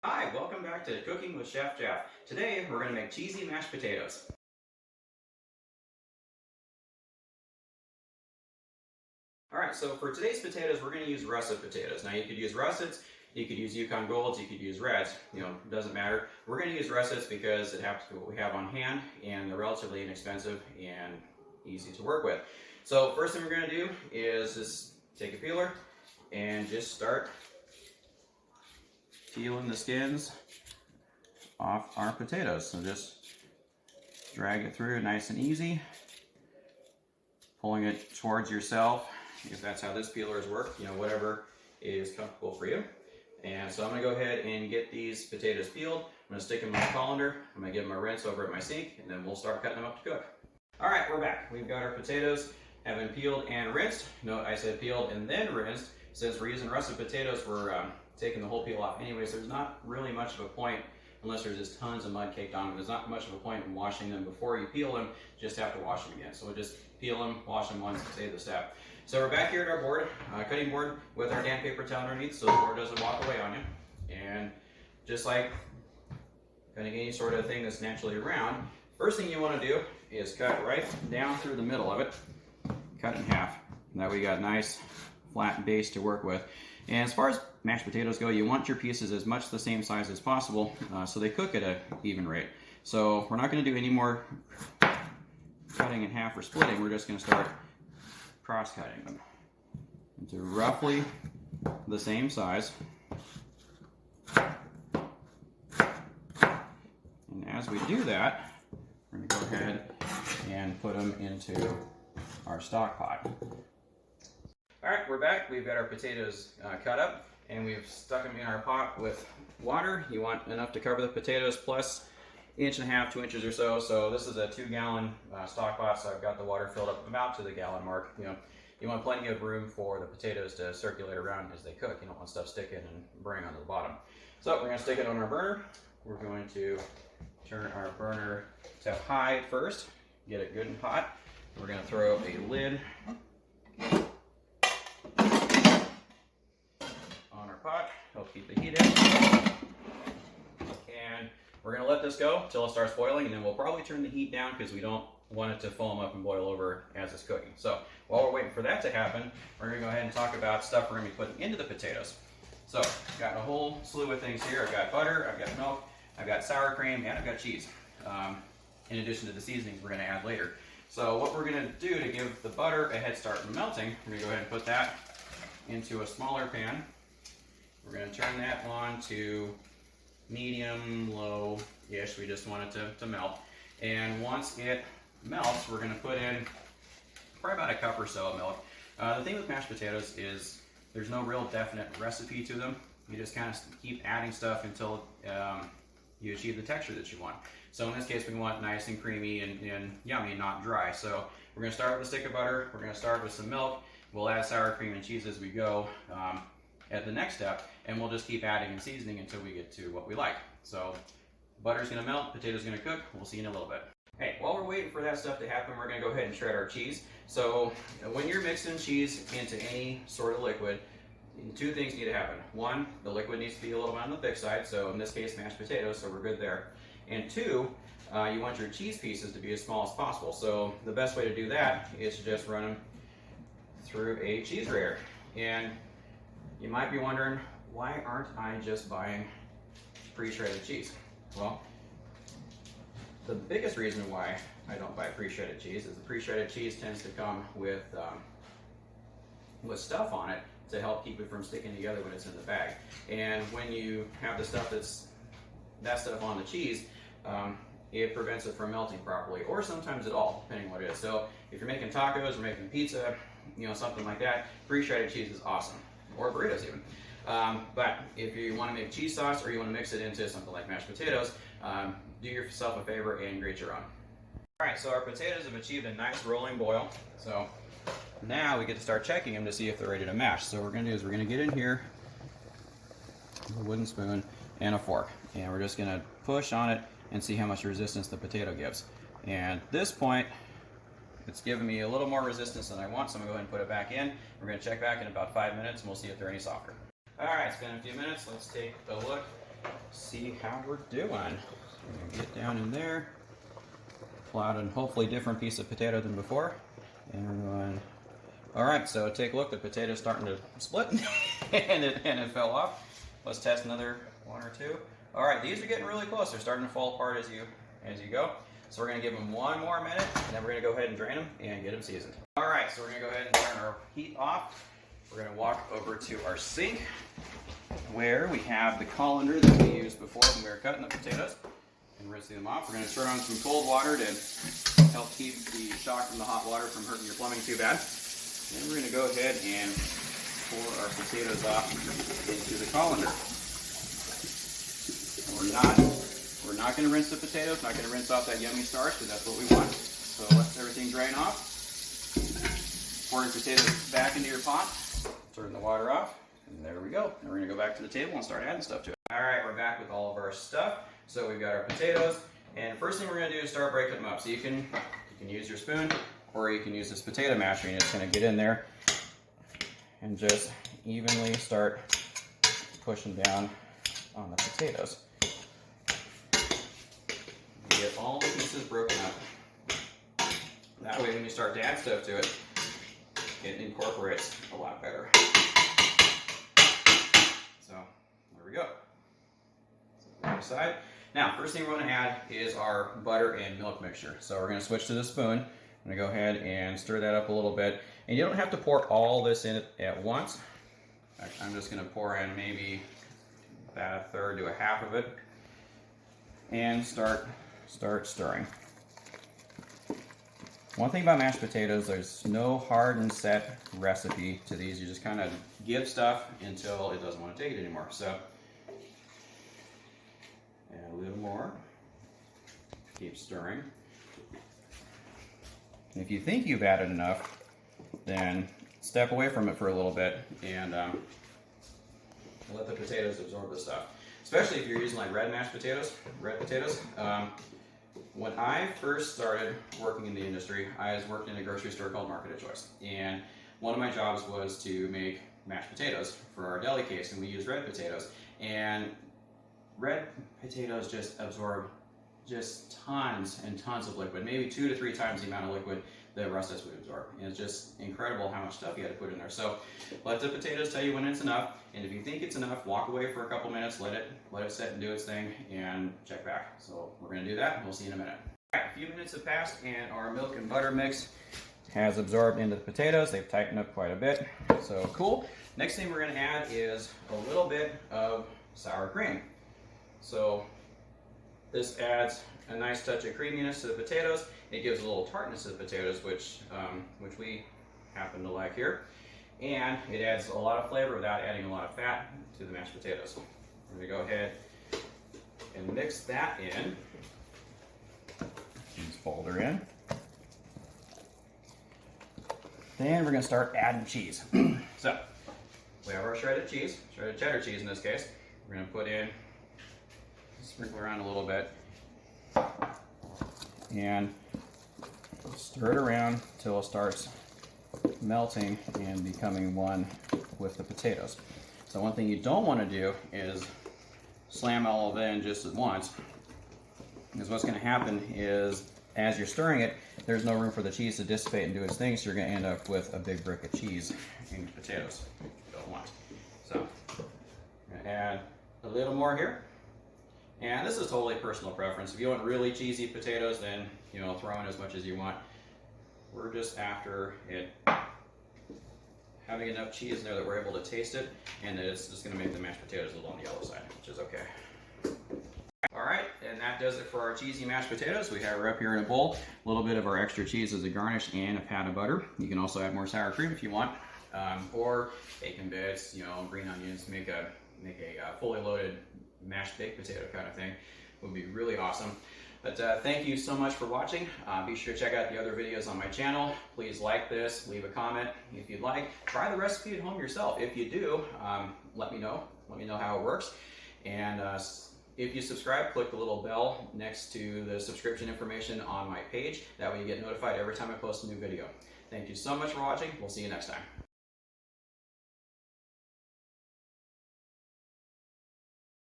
Hi, welcome back to Cooking with Chef Jeff. Today we're going to make cheesy mashed potatoes. Alright, so for today's potatoes we're going to use russet potatoes. Now you could use russets, you could use Yukon Golds, you could use reds, it doesn't matter. We're going to use russets because it happens to be what we have on hand and they're relatively inexpensive and easy to work with. So first thing we're going to do is just take a peeler and just start peeling the skins off our potatoes. So just drag it through nice and easy, pulling it towards yourself if that's how this peelers work, whatever is comfortable for you. And so I'm going to go ahead and get these potatoes peeled. I'm going to stick them in my colander, I'm going to give them a rinse over at my sink, and then we'll start cutting them up to cook. Alright, we're back. We've got our potatoes have been peeled and rinsed. Note I said peeled and then rinsed. Since we're using russet potatoes, we're taking the whole peel off anyways. There's not really much of a point, unless there's just tons of mud caked on them, there's not much of a point in washing them before you peel them. Just have to wash them again. So we'll just peel them, wash them once, and save the step. So we're back here at our board, cutting board with our damp paper towel underneath so the board doesn't walk away on you. And just like cutting any sort of thing that's naturally round, first thing you want to do is cut right down through the middle of it, cut in half. And that way you got a nice flat base to work with. And as far as mashed potatoes go, you want your pieces as much the same size as possible so they cook at an even rate. So we're not going to do any more cutting in half or splitting. We're just going to start cross-cutting them into roughly the same size. And as we do that, we're going to go ahead and put them into our stock pot. Alright, we're back. We've got our potatoes cut up and we've stuck them in our pot with water. You want enough to cover the potatoes plus 1.5 inches, 2 inches or so. So this is a 2-gallon stock pot, so I've got the water filled up about to the gallon mark. You want plenty of room for the potatoes to circulate around as they cook. You don't want stuff sticking and burning onto the bottom. So we're going to stick it on our burner. We're going to turn our burner to high first, get it good and hot. We're going to throw a lid on our pot, help keep the heat in. And we're going to let this go until it starts boiling, and then we'll probably turn the heat down because we don't want it to foam up and boil over as it's cooking. So while we're waiting for that to happen, we're going to go ahead and talk about stuff we're going to be putting into the potatoes. So I've got a whole slew of things here. I've got butter, I've got milk, I've got sour cream, and I've got cheese. In addition to the seasonings we're going to add later. So what we're going to do to give the butter a head start in melting, we're going to go ahead and put that into a smaller pan. We're going to turn that on to medium, low-ish. We just want it to melt. And once it melts, we're going to put in probably about a cup or so of milk. The thing with mashed potatoes is there's no real definite recipe to them. You just kind of keep adding stuff until you achieve the texture that you want. So in this case, we want nice and creamy and yummy, not dry. So we're going to start with a stick of butter. We're going to start with some milk. We'll add sour cream and cheese as we go at the next step, and we'll just keep adding and seasoning until we get to what we like. So butter's going to melt, potato's going to cook. We'll see you in a little bit. Hey, while we're waiting for that stuff to happen, we're going to go ahead and shred our cheese. So when you're mixing cheese into any sort of liquid, two things need to happen. One, the liquid needs to be a little bit on the thick side, so in this case mashed potatoes, so we're good there. And two, you want your cheese pieces to be as small as possible. So the best way to do that is to just run them through a cheese grater. And you might be wondering, why aren't I just buying pre-shredded cheese? Well, the biggest reason why I don't buy pre-shredded cheese is the pre-shredded cheese tends to come with stuff on it to help keep it from sticking together when it's in the bag. And when you have the stuff that stuff on the cheese, it prevents it from melting properly, or sometimes at all, depending on what it is. So if you're making tacos or making pizza, something like that, pre-shredded cheese is awesome, or burritos even. But if you want to make cheese sauce or you want to mix it into something like mashed potatoes, do yourself a favor and grate your own. Alright, so our potatoes have achieved a nice rolling boil. So now we get to start checking them to see if they're ready to mash. So what we're going to do is we're going to get in here with a wooden spoon and a fork. And we're just going to push on it and see how much resistance the potato gives. And at this point, it's giving me a little more resistance than I want, so I'm going to go ahead and put it back in. We're going to check back in about 5 minutes and we'll see if they're any softer. Alright, it's been a few minutes. Let's take a look see how we're doing. So we're gonna get down in there, pull out a hopefully different piece of potato than before, and we're going. All right, so take a look. The potato's starting to split, and it fell off. Let's test another one or two. All right, these are getting really close. They're starting to fall apart as you go. So we're gonna give them one more minute, and then we're gonna go ahead and drain them and get them seasoned. All right, so we're gonna go ahead and turn our heat off. We're gonna walk over to our sink where we have the colander that we used before when we were cutting the potatoes and rinsing them off. We're gonna turn on some cold water to help keep the shock from the hot water from hurting your plumbing too bad. Then we're gonna go ahead and pour our potatoes off into the colander. We're not going to rinse the potatoes, not going to rinse off that yummy starch, because that's what we want. So let everything drain off. Pour your potatoes back into your pot, turn the water off, and there we go. And we're going to go back to the table and start adding stuff to it. All right, we're back with all of our stuff. So we've got our potatoes, and first thing we're going to do is start breaking them up. So you can use your spoon, or you can use this potato masher, and it's going to get in there and just evenly start pushing down on the potatoes. Get all the pieces broken up. That way when you start to add stuff to it, it incorporates a lot better. So there we go. So the other side. Now, first thing we're going to add is our butter and milk mixture. So we're going to switch to the spoon. I'm going to go ahead and stir that up a little bit. And you don't have to pour all this in at once. I'm just going to pour in maybe about a third to a half of it and start stirring. One thing about mashed potatoes, there's no hard and set recipe to these. You just kind of give stuff until it doesn't want to take it anymore. So add a little more, keep stirring. If you think you've added enough, then step away from it for a little bit and let the potatoes absorb the stuff. Especially if you're using like red potatoes. When I first started working in the industry, I was working in a grocery store called Market of Choice. And one of my jobs was to make mashed potatoes for our deli case, and we used red potatoes. And red potatoes just absorb just tons and tons of liquid, maybe 2 to 3 times the amount of liquid that Russets would absorb. And it's just incredible how much stuff you had to put in there. So let the potatoes tell you when it's enough, and if you think it's enough, walk away for a couple minutes, let it sit and do its thing, and check back. So we're going to do that, and we'll see you in a minute. All right, a few minutes have passed, and our milk and butter mix has absorbed into the potatoes. They've tightened up quite a bit, so cool. Next thing we're going to add is a little bit of sour cream. So this adds a nice touch of creaminess to the potatoes. It gives a little tartness to the potatoes, which we happen to like here. And it adds a lot of flavor without adding a lot of fat to the mashed potatoes. We're going to go ahead and mix that in. Just fold her in. Then we're going to start adding cheese. So we have our shredded cheese, shredded cheddar cheese in this case. We're going to put in, sprinkle around a little bit, and stir it around until it starts melting and becoming one with the potatoes. So one thing you don't want to do is slam all of it in just at once, because what's going to happen is as you're stirring it, there's no room for the cheese to dissipate and do its thing, so you're going to end up with a big brick of cheese in your potatoes, which you don't want. So I'm going to add a little more here. And this is totally personal preference. If you want really cheesy potatoes, then throw in as much as you want. We're just after it having enough cheese in there that we're able to taste it, and that it's just going to make the mashed potatoes a little on the yellow side, which is okay. All right, and that does it for our cheesy mashed potatoes. We have her up here in a bowl. A little bit of our extra cheese as a garnish and a pat of butter. You can also add more sour cream if you want, or bacon bits, green onions, make a fully loaded mashed baked potato kind of thing. Would be really awesome. But thank you so much for watching. Be sure to check out the other videos on my channel. Please like this, leave a comment if you'd like. Try the recipe at home yourself. If you do, let me know. Let me know how it works. And if you subscribe, click the little bell next to the subscription information on my page. That way you get notified every time I post a new video. Thank you so much for watching. We'll see you next time.